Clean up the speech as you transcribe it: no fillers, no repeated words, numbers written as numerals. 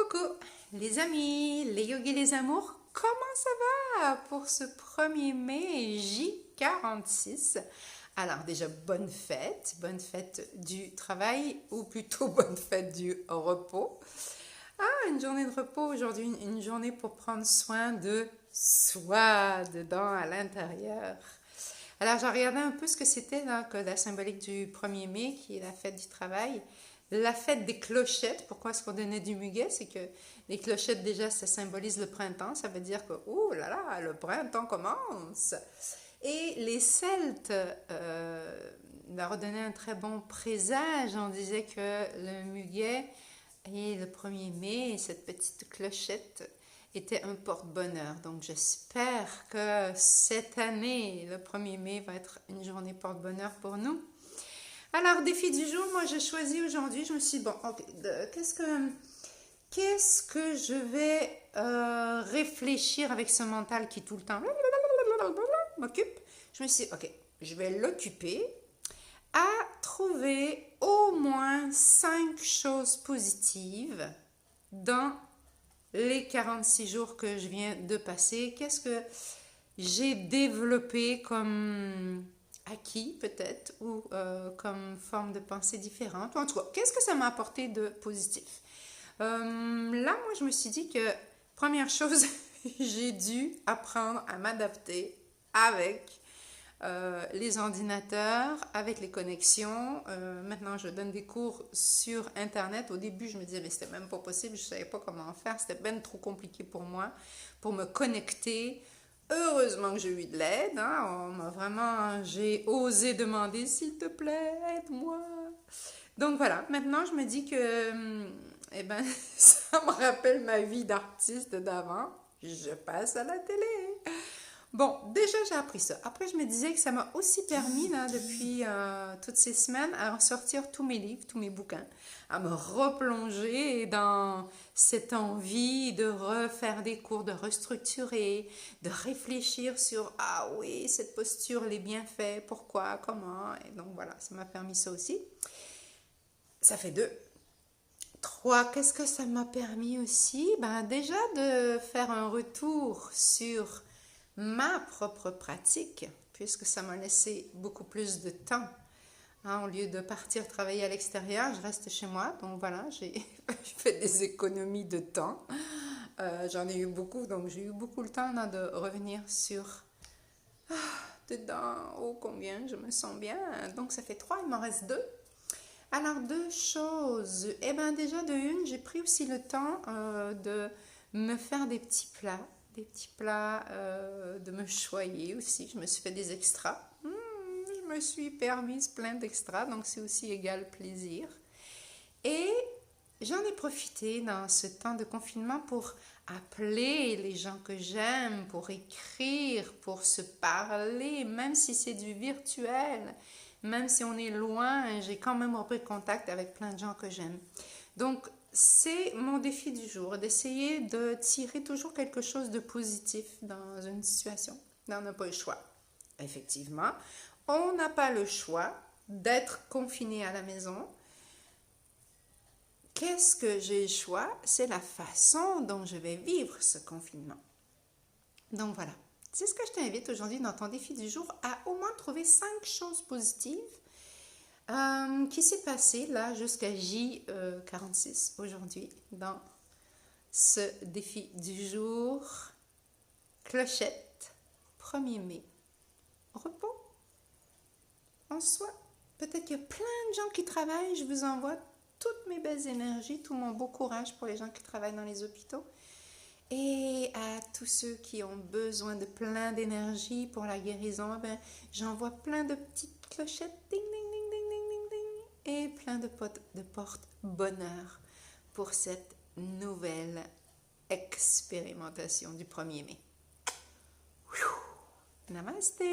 Coucou les amis, les yogis, les amours, comment ça va pour ce 1er mai J46? Alors déjà, bonne fête du travail, ou plutôt bonne fête du repos. Ah, une journée de repos aujourd'hui, une journée pour prendre soin de soi, dedans, à l'intérieur. Alors j'ai regardé un peu ce que c'était là, que la symbolique du 1er mai, qui est la fête du travail. La fête des clochettes, pourquoi est-ce qu'on donnait du muguet? C'est que les clochettes, déjà, ça symbolise le printemps. Ça veut dire que, oh là là, le printemps commence. Et les Celtes leur donnaient un très bon présage. On disait que le muguet et le 1er mai, et cette petite clochette, était un porte-bonheur. Donc j'espère que cette année, le 1er mai, va être une journée porte-bonheur pour nous. Alors, défi du jour, moi j'ai choisi aujourd'hui, je me suis dit, bon, okay, qu'est-ce que je vais réfléchir avec ce mental qui tout le temps m'occupe? Je me suis dit, ok, je vais l'occuper à trouver au moins 5 choses positives dans les 46 jours que je viens de passer. Qu'est-ce que j'ai développé comme acquis peut-être, ou comme forme de pensée différente. En tout cas, qu'est-ce que ça m'a apporté de positif? Là, moi, je me suis dit que, première chose, j'ai dû apprendre à m'adapter avec les ordinateurs, avec les connexions. Maintenant, je donne des cours sur Internet. Au début, je me disais, mais c'était même pas possible, je savais pas comment faire, c'était bien trop compliqué pour moi, pour me connecter. Heureusement que j'ai eu de l'aide, hein. J'ai osé demander, s'il te plaît, aide-moi. Donc voilà, maintenant je me dis que, ça me rappelle ma vie d'artiste d'avant. Je passe à la télé. Bon, déjà j'ai appris ça. Après, je me disais que ça m'a aussi permis, là, depuis toutes ces semaines, à ressortir tous mes livres, tous mes bouquins, à me replonger dans cette envie de refaire des cours, de restructurer, de réfléchir sur, ah oui, cette posture, les bienfaits, pourquoi, comment. Et donc voilà, ça m'a permis ça aussi. Ça fait 2. 3, qu'est-ce que ça m'a permis aussi? Déjà de faire un retour sur ma propre pratique, puisque ça m'a laissé beaucoup plus de temps. Hein, au lieu de partir travailler à l'extérieur, je reste chez moi. Donc voilà, j'ai fait des économies de temps. J'en ai eu beaucoup, donc j'ai eu beaucoup le temps là, de revenir sur dedans, oh combien je me sens bien. Donc ça fait 3, il m'en reste 2. Alors 2 choses. Eh bien déjà de une, j'ai pris aussi le temps de me faire des petits plats. De me choyer aussi. Je me suis fait des extras. Je me suis permise plein d'extras, donc c'est aussi égal plaisir. Et j'en ai profité dans ce temps de confinement pour appeler les gens que j'aime, pour écrire, pour se parler, même si c'est du virtuel, même si on est loin, j'ai quand même repris contact avec plein de gens que j'aime. Donc, c'est mon défi du jour, d'essayer de tirer toujours quelque chose de positif dans une situation. On n'a pas le choix. Effectivement, on n'a pas le choix d'être confiné à la maison. Qu'est-ce que j'ai le choix? C'est la façon dont je vais vivre ce confinement. Donc voilà, c'est ce que je t'invite aujourd'hui dans ton défi du jour, à au moins trouver 5 choses positives qui s'est passé là jusqu'à J46 aujourd'hui dans ce défi du jour. Clochette, 1er mai, repos en soi. Peut-être qu'il y a plein de gens qui travaillent, je vous envoie toutes mes belles énergies, tout mon beau courage pour les gens qui travaillent dans les hôpitaux. Et à tous ceux qui ont besoin de plein d'énergie pour la guérison, j'envoie plein de petites clochettes, ding, ding, ding, ding, ding, ding, ding, et plein de porte-bonheur pour cette nouvelle expérimentation du 1er mai. Namasté!